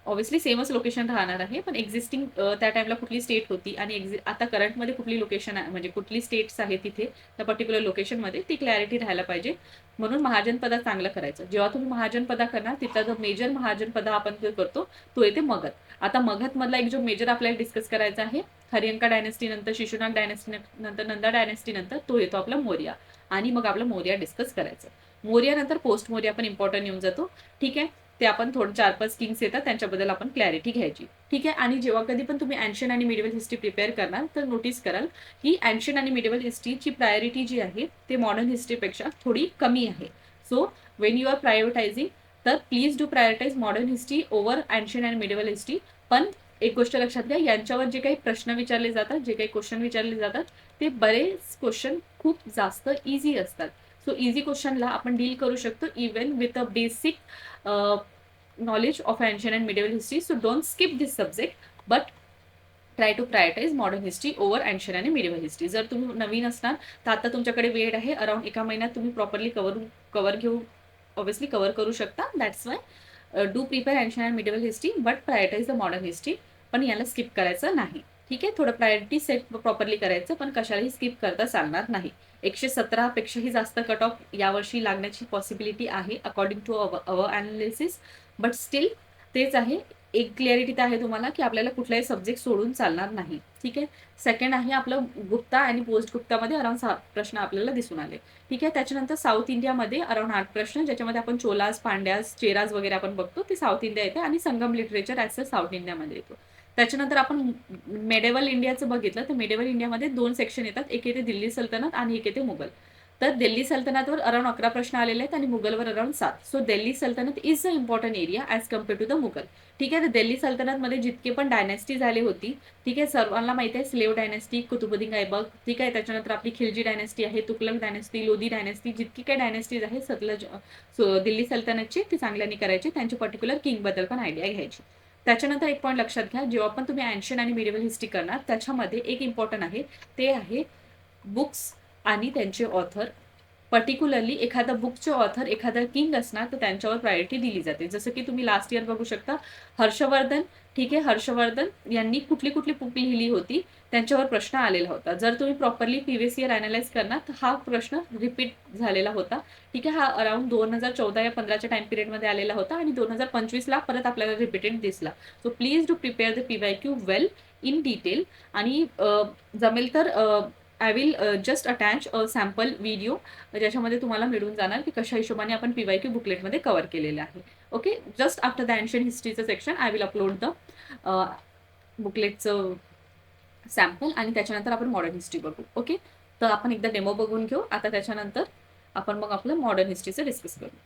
ऑब्व्हियसली सेमच लोकेशन राहणार आहे, पण एक्झिस्टिंग त्या टाइमला कुठली स्टेट होती आणि आता करंटमध्ये कुठली लोकेशन आहे, म्हणजे कुठली स्टेट्स आहे तिथे त्या पर्टिक्युलर लोकेशनमध्ये, ती क्लॅरिटी राहायला पाहिजे. म्हणून महाजनपदा चांगलं करायचं. जेव्हा तुम्ही महाजनपदा करणार तिथला जो मेजर महाजनपदा आपण जो करतो तो येते मगध. आता मगध मधला एक जो मेजर आपल्याला डिस्कस करायचा आहे, हरियंका डायनेस्टी नंतर, शिशुनाग डायनेस्टी नंतर, नंदा डायनेस्टी नंतर, तो येतो आपला मौर्य. आणि मग आपलं मौर्य डिस्कस करायचं. मौर्य नंतर पोस्ट मौर्य पण इम्पॉर्टंट येऊन जातो. ठीक आहे, ते आपण थोडं 4-5 किंग्स येतात त्यांच्याबद्दल आपण क्लॅरिटी घ्यायची. ठीक आहे, आणि जेव्हा कधी पण तुम्ही अँशियंट आणि मिडिवल हिस्ट्री प्रिपेअर करणार तर नोटीस कराल की अँशियंट आणि मिडिवल हिस्ट्रीची प्रायोरिटी जी आहे ते मॉडर्न हिस्ट्रीपेक्षा थोडी कमी आहे. So when you are prioritising तर please do prioritise modern history over ancient and medieval history. पण एक गोष्ट लक्षात घ्या, यांच्यावर जे काही प्रश्न विचारले जातात, जे काही क्वेश्चन विचारले जातात, ते बरेच क्वेश्चन खूप जास्त इझी असतात. सो इझी क्वेश्चनला आपण डील करू शकतो even with a basic knowledge of ancient and medieval history. So don't skip this subject, but try to prioritise modern history over ancient आणि मिडिवल हिस्ट्री. जर तुम्ही नवीन असणार तर आता तुमच्याकडे वेळ आहे, अराउंड 1 महिन्यात तुम्ही प्रॉपरली कव्हर घेऊ, ऑब्व्हियसली कव्हर करू शकता. That's why do prepare ancient and medieval history but prioritise the modern history. पण याला स्किप करायचं नाही. ठीक आहे, थोडं प्रायोरिटी सेट प्रॉपरली करायचं, पण कशालाही स्किप करता चालणार नाही. 117 पेक्षाही जास्त कट ऑफ यावर्षी लागण्याची पॉसिबिलिटी आहे according to our analysis. But still तेच आहे, एक क्लिअरिटी तर आहे तुम्हाला की आपल्याला कुठलाही सब्जेक्ट सोडून चालणार नाही. ठीक आहे, सेकंड आहे आपलं गुप्ता आणि पोस्ट गुप्तामध्ये अराउंड 7 प्रश्न आपल्याला दिसून आले. ठीक आहे, त्याच्यानंतर साऊथ इंडियामध्ये अराउंड 8 प्रश्न, ज्याच्यामध्ये आपण चोलास, पांड्यास, चेराज वगैरे आपण बघतो, ते साऊथ इंडिया येते आणि संगम लिटरेचर ॲज साऊथ इंडियामध्ये येतो. त्याच्यानंतर आपण मेडेवल इंडियाचं बघितलं तर मेडेवल इंडियामध्ये 2 सेक्शन येतात, एक येते दिल्ली सल्तनत आणि एक येते मुघल. तर दिल्ली सल्तनतवर अराउंड 11 प्रश्न आलेले आहेत आणि मुघलवर around 7. So Delhi Sultanat is a important area as compare to the Mughal. ठीक आहे, तर दिल्ली सल्तनतमध्ये जितके पण डायनेस्टी झाली होती, ठीक आहे, सर्वांना माहिती आहे, स्लेव डायनेस्टी, कुतुबुद्दीन ऐबक, ठीक आहे, त्याच्यानंतर आपली खिलजी डायनेस्टी आहे, तुगलक डायनेस्टी, लोधी डायनेस्टी, जितकी काही डायनेस्टीज आहे सतलज दिल्ली सल्तनतची, ती चांगल्याने करायची, त्यांची पर्टिक्युलर किंगबद्दल पण आयडिया घ्यायची. त्याच्यानंतर एक पॉईंट लक्षात घ्या, जेव्हा पण तुम्ही अँशियंट आणि मिडिवल हिस्ट्री करणार त्याच्यामध्ये एक इम्पॉर्टंट आहे, ते आहे बुक्स आणि त्यांचे ऑथर. पर्टिक्युलरली एखादा बुकचे ऑथर एखादा किंग असणार तर त्यांच्यावर प्रायोरिटी दिली जाते. जसं की तुम्ही लास्ट इयर बघू शकता, हर्षवर्धन, ठीक आहे, हर्षवर्धन यांनी कुठली कुठली बुक लिहिली होती त्यांच्यावर प्रश्न आलेला होता. जर तुम्ही प्रॉपरली प्रिव्हियस इयर अनालाइज करणार तर हा प्रश्न रिपीट झालेला होता. ठीक आहे, हा अराउंड 2014 या 15च्या टाइम पिरियडमध्ये आलेला होता आणि 2025ला परत आपल्याला रिपीटेड दिसला. So please do prepare the PYQ well in detail. आणि जमेल तर I will just attach a sample video, ज्याच्यामध्ये तुम्हाला मिळून जाणार की कशा हिशोबाने आपण PYQ बुकलेटमध्ये कव्हर केलेले आहे. Okay, just after the ancient हिस्ट्रीचं section I will upload the बुकलेटचं सॅम्पल आणि त्याच्यानंतर आपण मॉडर्न हिस्ट्री बघू. ओके, तर आपण एकदा डेमो बघून घेऊ, आता त्याच्यानंतर आपण मग आपलं मॉडर्न हिस्ट्रीचं डिस्कस करू.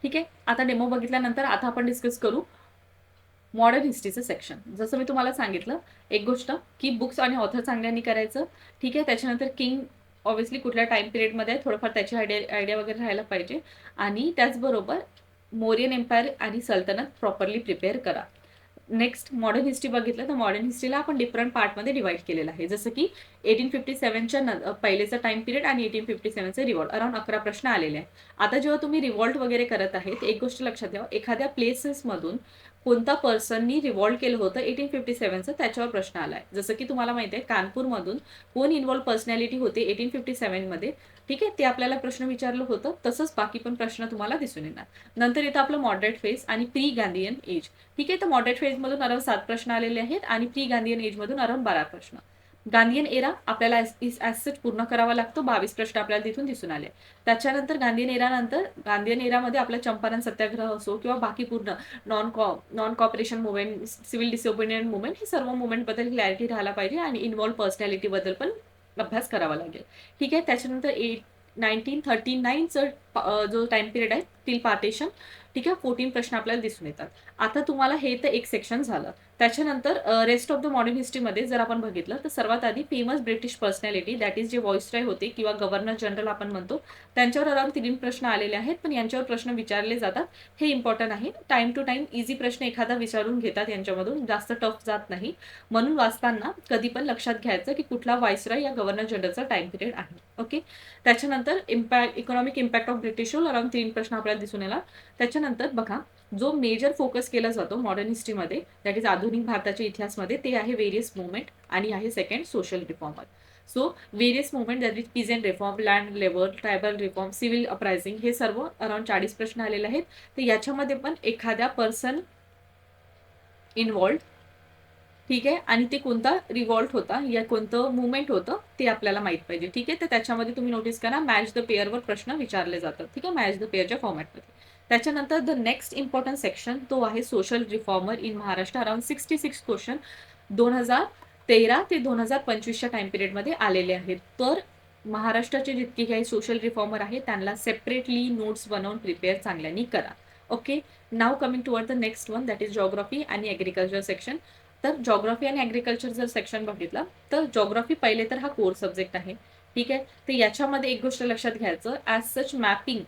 ठीक आहे, आता डेमो बघितल्यानंतर आता आपण डिस्कस करू मॉडर्न हिस्ट्रीचं सेक्शन. जसं मी तुम्हाला सांगितलं, एक गोष्ट की बुक्स आणि ऑथर चांगल्याने करायचं. ठीक आहे, त्याच्यानंतर किंग ऑब्व्हियसली कुठल्या टाइम पिरियडमध्ये आहे थोडंफार त्याची आयडिया वगैरे राहायला पाहिजे. आणि त्याचबरोबर मौर्यन एम्पायर आणि सल्तनत प्रॉपरली प्रिपेअर करा. नेक्स्ट मॉडर्न हिस्ट्री बघितलं तर मॉडर्न हिस्ट्रीला आपण डिफरंट पार्टमध्ये डिवाइड केलेलं आहे. जसं की 1857च्या पहिलेचा टाइम पिरियड आणि 1857चे रिव्हॉल्ट, अराउंड 11 प्रश्न आलेले आहेत. आता जेव्हा तुम्ही रिव्हॉल्ट वगैरे करत आहे एक गोष्ट लक्षात ठेवा, एखाद्या प्लेसेसमधून कोणता पर्सननी रिव्हॉल्ट केलं होतं 1857चं त्याच्यावर प्रश्न आलाय. जसं की तुम्हाला माहिती आहे कानपूरमधून कोण इन्व्हॉल्व पर्सनॅलिटी होते 1857मध्ये, ठीक आहे, ते आपल्याला प्रश्न विचारलं होतं. तसंच बाकी पण प्रश्न तुम्हाला दिसून येणार. नंतर येतं आपलं मॉडरेट फेज आणि प्री गांधीयन एज. ठीक आहे, तर मॉडरेट फेजमधून अराउंड 7 प्रश्न आलेले आहेत आणि प्री गांधीयन एजमधून अराउंड 12 प्रश्न. गांधीयन एरा आपल्याला ॲज पूर्ण करावा लागतो, 22 प्रश्न आपल्याला तिथून दिसून आले. त्याच्यानंतर गांधीयन एरामध्ये आपला चंपारण सत्याग्रह असो किंवा बाकी पूर्ण non cooperation movement, civil disobedient movement, हे सर्व मुवमेंटबद्दल क्लॅरिटी राहायला पाहिजे आणि इन्व्हॉल्व पर्सनॅलिटीबद्दल पण अभ्यास करावा लागेल. ठीक आहे, त्याच्यानंतर 1939चं जो टाइम पिरियड आहे टिल पार्टेशन, ठीक आहे, 14 प्रश्न आपल्याला दिसून येतात. आता तुम्हाला हे तर एक सेक्शन झालं. त्याच्यानंतर रेस्ट ऑफ द मॉडर्न हिस्ट्रीमध्ये जर आपण बघितलं तर सर्वात आधी famous British personality that is जे व्हॉइसरॉय होते किंवा गव्हर्नर जनरल आपण म्हणतो, त्यांच्यावर अराउंड 3 प्रश्न आलेले आहेत, पण यांच्यावर प्रश्न विचारले जातात. हे इम्पॉर्टंट आहे. टाइम टू टाइम इझी प्रश्न एखादा विचारून घेतात यांच्यामधून, जास्त टफ जात नाही. म्हणून वाचताना कधी पण लक्षात घ्यायचं की कुठला व्हॉइसरॉय या गव्हर्नर जनरलचा टाइम पिरियड आहे. ओके. त्याच्यानंतर economic impact of British rule around 3 प्रश्न आपल्याला दिसून येणार. त्याच्यानंतर बघा, जो मेजर फोकस केला जातो मॉडर्न हिस्ट्रीमध्ये दॅट इज आधुनिक भारताच्या इतिहासमध्ये, ते आहे व्हेरियस मुवमेंट आणि आहे second social reformer. So various movement that is peasant reform, land labour, tribal reform, civil uprising, हे सर्व अराउंड 40 प्रश्न आलेले आहेत. तर याच्यामध्ये पण एखाद्या पर्सन इन्व्हॉल्ड, ठीक आहे, आणि ते कोणता रिव्हॉल्ट होता या कोणतं मुवमेंट होतं ते आपल्याला माहित पाहिजे. ठीक आहे. तर त्याच्यामध्ये तुम्ही नोटीस करा मॅच द पेअरवर प्रश्न विचारले जातात. ठीक आहे, मॅच द पेअरच्या फॉर्मॅटमध्ये. त्याच्यानंतर द नेक्स्ट इम्पॉर्टंट सेक्शन तो आहे social reformer in Maharashtra. Around 66 question 2013 ते 2025च्या टाइम पिरियडमध्ये आलेले आहेत. तर महाराष्ट्राचे जितके काही सोशल रिफॉर्मर आहेत त्यांना सेपरेटली नोट्स बनवून प्रिपेअर चांगल्याने करा. Okay. Now coming toward the next one that is geography आणि ॲग्रिकल्चर सेक्शन. तर जॉग्राफी आणि ॲग्रिकल्चर जर सेक्शन बघितला तर जॉग्राफी पहिले तर हा कोर सब्जेक्ट आहे. ठीक आहे. तर याच्यामध्ये एक गोष्ट लक्षात घ्यायचं, ॲज सच मॅपिंग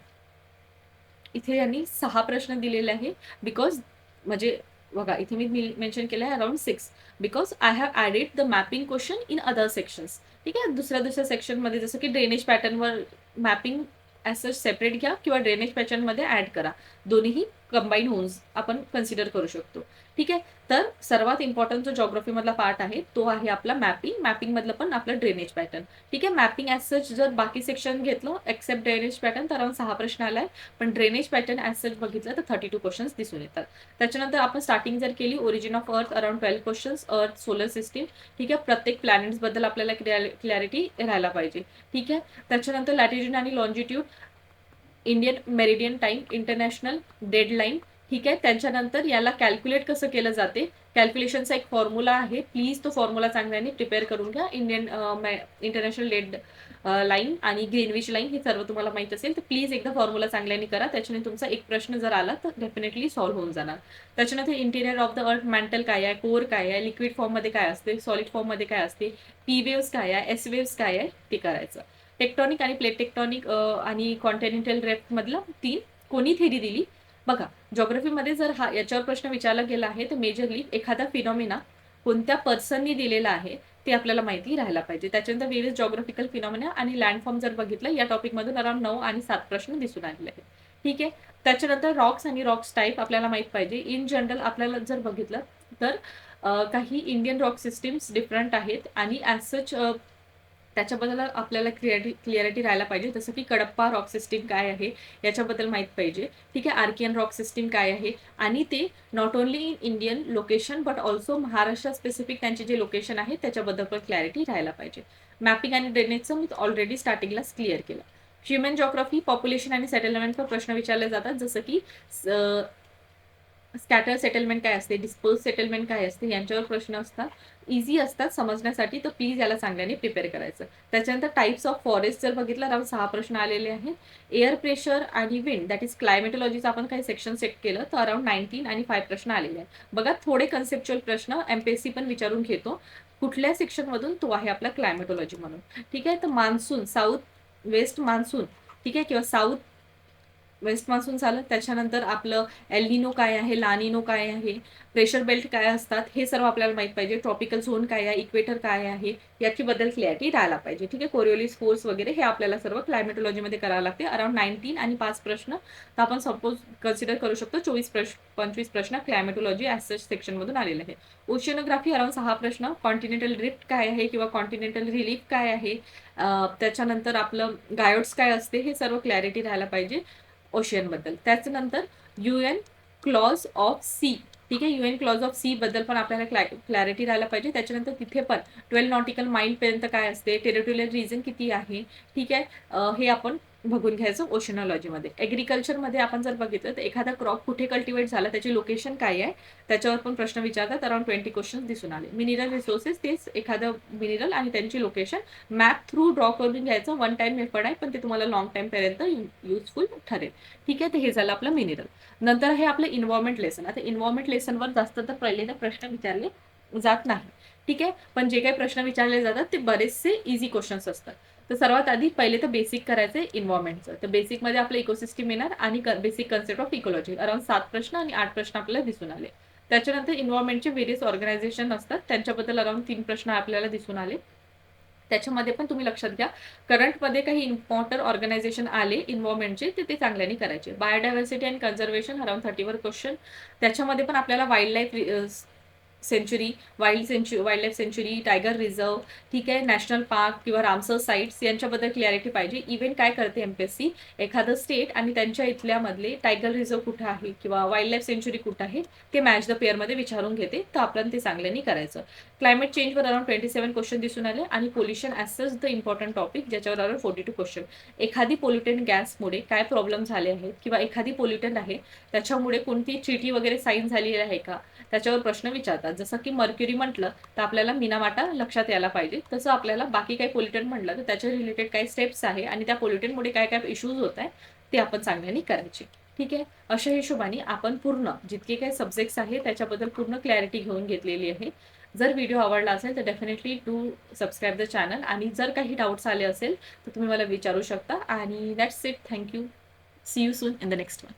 इथे यांनी 6 प्रश्न दिलेले आहे. बिकॉज म्हणजे बघा इथे मी मेन्शन केलं आहे around 6 because I have added the mapping question in other sections. ठीक आहे. दुसऱ्या सेक्शनमध्ये जसं की ड्रेनेज पॅटर्नवर मॅपिंग ॲज सच सेपरेट घ्या किंवा ड्रेनेज पॅटर्नमध्ये ॲड करा. दोन्हीही कंबाईन होऊन आपण कन्सिडर करू शकतो. ठीक आहे. तर सर्वात इम्पॉर्टंट जो जॉग्राफीमधला पार्ट आहे तो आहे आपला मॅपिंग. मॅपिंगमधलं पण आपलं ड्रेनेज पॅटर्न. ठीक आहे. मॅपिंग ॲज सच जर बाकी सेक्शन घेतलं एक्सेप्ट ड्रेनेज पॅटर्न तर अराउंड 6 प्रश्न आलाय, पण ड्रेनेज पॅटर्न ॲज सच बघितलं तर 32 क्वेश्चन्स दिसून येतात. त्याच्यानंतर आपण स्टार्टिंग जर केली origin of earth around 12 questions, earth solar system. ठीक आहे. प्रत्येक प्लॅनेट्सबद्दल आपल्याला क्लॅरिटी राहायला पाहिजे. ठीक आहे. त्याच्यानंतर लॅटिट्यूड आणि longitude, Indian meridian time, international deadline. ठीक आहे. त्याच्यानंतर याला कॅल्क्युलेट कसं केलं जाते, कॅल्क्युलेशनचा एक फॉर्म्युला आहे. प्लीज तो फॉर्म्युला चांगल्याने प्रिपेअर करून घ्या. इंटरनॅशनल डेड लाईन आणि ग्रीनविच लाईन हे सर्व तुम्हाला माहित असेल तर प्लीज एकदा फॉर्म्युला चांगल्याने करा. त्याच्याने तुमचा एक प्रश्न जर आला तर डेफिनेटली सॉल्व्ह होऊन जाणार. त्याच्यानंतर interior of the earth mantle काय आहे, कोर काय आहे, लिक्विड फॉर्ममध्ये काय असते, सॉलिड फॉर्ममध्ये काय असते, पी वेव्स काय आहे, एस वेव्स काय आहे ते करायचं. टेक्टॉनिक आणि प्लेट टेक्टॉनिक आणि कॉन्टिनेंटल ड्रिफ्ट मधला 3 कोणी थेरी दिली. बघा जॉग्राफीमध्ये जर हा याच्यावर प्रश्न विचारला गेला आहे तर मेजरली एखादा फिनॉमिना कोणत्या पर्सननी दिलेला आहे ते आपल्याला माहिती राहायला पाहिजे. त्याच्यानंतर वेरियस जॉग्राफिकल फिनॉमिना आणि लँडफॉर्म जर बघितलं या टॉपिकमधून अराउंड 9 आणि 7 प्रश्न दिसून आलेले आहेत. ठीक आहे. त्याच्यानंतर रॉक्स आणि रॉक्स टाईप आपल्याला माहित पाहिजे. इन जनरल आपल्याला जर बघितलं तर काही इंडियन रॉक सिस्टीम्स डिफरंट आहेत आणि ॲज सच त्याच्याबद्दल आपल्याला क्लिअरिटी राहायला पाहिजे. जसं की कडप्पा रॉक सिस्टीम काय आहे याच्याबद्दल माहीत पाहिजे. ठीक आहे. आर्कियन रॉक सिस्टीम काय आहे आणि ते not only in Indian location but also Maharashtra specific त्यांचे जे लोकेशन आहे त्याच्याबद्दल पण क्लॅरिटी राहायला पाहिजे. मॅपिंग आणि ड्रेनेजचं मी ऑलरेडी स्टार्टिंगलाच क्लिअर केलं. ह्युमन जॉग्राफी, पॉप्युलेशन आणि सेटलमेंटवर प्रश्न विचारले जातात. जसं की स्कॅटर सेटलमेंट काय असते, डिस्पर्स सेटलमेंट काय असते यांच्यावर प्रश्न असतात. इझी असतात समजण्यासाठी, तर प्लीज याला चांगल्याने प्रिपेअर करायचं. त्याच्यानंतर टाईप्स ऑफ फॉरेस्ट जर बघितलं अराउंड 6 प्रश्न आलेले आहेत. एअर प्रेशर आणि विंड दॅट इज क्लायमेटॉलॉजीचं आपण काही सेक्शन सेट केलं तर अराउंड 19 आणि 5 प्रश्न आलेले आहेत. बघा थोडे कन्सेप्च्युअल प्रश्न एमपीएससी पण विचारून घेतो. कुठल्या सेक्शनमधून तो आहे आपला क्लायमेटॉलॉजी म्हणून. ठीक आहे. तर मान्सून, साऊथ वेस्ट मान्सून, ठीक आहे, किंवा साऊथ वेस्ट मान्सून झालं. त्याच्यानंतर आपलं एल्निनो काय आहे, लानिनो काय आहे, प्रेशर बेल्ट काय असतात हे सर्व आपल्याला माहित पाहिजे. ट्रॉपिकल झोन काय आहे, इक्वेटर काय आहे याची बद्दल क्लॅरिटी राहायला पाहिजे. ठीक आहे. कोरिओलिस फोर्स वगैरे हे आपल्याला सर्व क्लायमेटॉलॉजीमध्ये करावं लागते. अराउंड 19 आणि 5 प्रश्न तर आपण सपोज कन्सिडर करू शकतो 25 प्रश्न क्लायमेटॉलॉजी ॲज सच सेक्शनमधून आलेले आहे. ओशिनोग्राफी अराउंड 6 प्रश्न. कॉन्टिनेंटल ड्रिफ्ट काय आहे किंवा कॉन्टिनेंटल रिलीफ काय आहे, त्याच्यानंतर आपलं गायोड्स काय असते हे सर्व क्लॅरिटी राहायला पाहिजे ओशियनबद्दल. त्याच्यानंतर UN क्लॉज ऑफ सी. ठीक आहे. UN क्लॉज ऑफ सी बद्दल पण आपल्याला क्लॅरिटी राहायला पाहिजे. त्याच्यानंतर तिथे पण 12 नॉटिकल माइल पर्यंत काय असते, टेरिटोरियल रिजन किती आहे, ठीक आहे, हे आपण बघून घ्यायचं ओशनॉलॉजीमध्ये. ॲग्रिकल्चरमध्ये आपण जर बघितलं तर एखादा क्रॉप कुठे कल्टिवेट झाला, त्याची लोकेशन काय आहे, त्याच्यावर पण प्रश्न विचारतात. अराउंड 20 क्वेश्चन्स दिसून आले. मिनरल रिसोर्सेस, तेच एखादं मिनरल आणि त्यांची लोकेशन मॅप थ्रू ड्रॉ करून घ्यायचं. वन टाइम मेथड आहे, पण ते तुम्हाला लॉंग टाइमपर्यंत युजफुल ठरेल. ठीक आहे, तर हे झालं आपलं मिनरल. नंतर हे आपलं इन्व्हायरमेंट लेसन. आता इन्व्हायरमेंट लेसनवर जास्त तर पहिले तर प्रश्न विचारले जात नाही. ठीक आहे, पण जे काही प्रश्न विचारले जातात ते बरेचसे इझी क्वेश्चन्स असतात. तर सर्वात आधी पहिले तर बेसिक करायचं आहे इन्व्हायरमेंटचं. तर बेसिकमध्ये आपलं इकोसिस्टम येणार आणि basic concept of ecology. Around 7 प्रश्न आणि 8 प्रश्न आपल्याला दिसून आले. त्याच्यानंतर इन्व्हायरमेंटचे व्हेरियस ऑर्गनायझेशन असतात, त्यांच्याबद्दल अराउंड 3 प्रश्न आपल्याला दिसून आले. त्याच्यामध्ये पण तुम्ही लक्षात घ्या, करंटमध्ये काही इम्पॉर्टंट ऑर्गनायझेशन आले इन्व्हायरमेंटचे, ते चांगल्याने करायचे. बायोडायव्हर्सिटी अँड कन्झर्वेशन अराउंड 30वर क्वेश्चन. त्याच्यामध्ये पण आपल्याला wild life sanctuary, wild life sanctuary, tiger reserve, ठीक आहे, नॅशनल पार्क किंवा रामसर साईट्स यांच्याबद्दल क्लॅरिटी पाहिजे. इव्हन काय करते एमपीएससी, एखादं स्टेट आणि त्यांच्या इथल्यामधले टायगर रिझर्व कुठं आहे किंवा वाईल्ड लाईफ सेंच्युरी कुठं आहे ते मॅच द पेअरमध्ये विचारून घेते. तर आपण ते चांगल्याने करायचं. क्लायमेट चेंजवर अराउंड 27 क्वेश्चन दिसून आले आणि pollution as such the important topic, ज्याच्यावर अराउंड 42 क्वेश्चन. एखादी पोल्युटंट गॅसमुळे काय प्रॉब्लेम झाले आहेत किंवा एखादी पोल्युटंट आहे त्याच्यामुळे कोणती ट्रिटी वगैरे साईन झालेली आहे का, त्याच्यावर प्रश्न विचारतात. जसं की मर्क्युरी म्हटलं तर आपल्याला मिनामाटा लक्षात यायला पाहिजे. तसं आपल्याला बाकी काही पोल्युटंट म्हटलं तर त्याच्या रिलेटेड काही स्टेप्स आहे आणि त्या पोल्युटंटमुळे काय काय इश्यूज होत आहे ते आपण चांगल्याने करायचे. ठीक आहे, अशा हिशोबाने आपण पूर्ण जितके काही सब्जेक्ट्स आहेत त्याच्याबद्दल पूर्ण क्लॅरिटी घेऊन घेतलेली आहे. जर व्हिडिओ आवडला असेल तर definitely do subscribe the channel, आणि जर काही डाऊट्स आले असेल तर तुम्ही मला विचारू शकता. आणि that's it. Thank you. See you soon in the next one.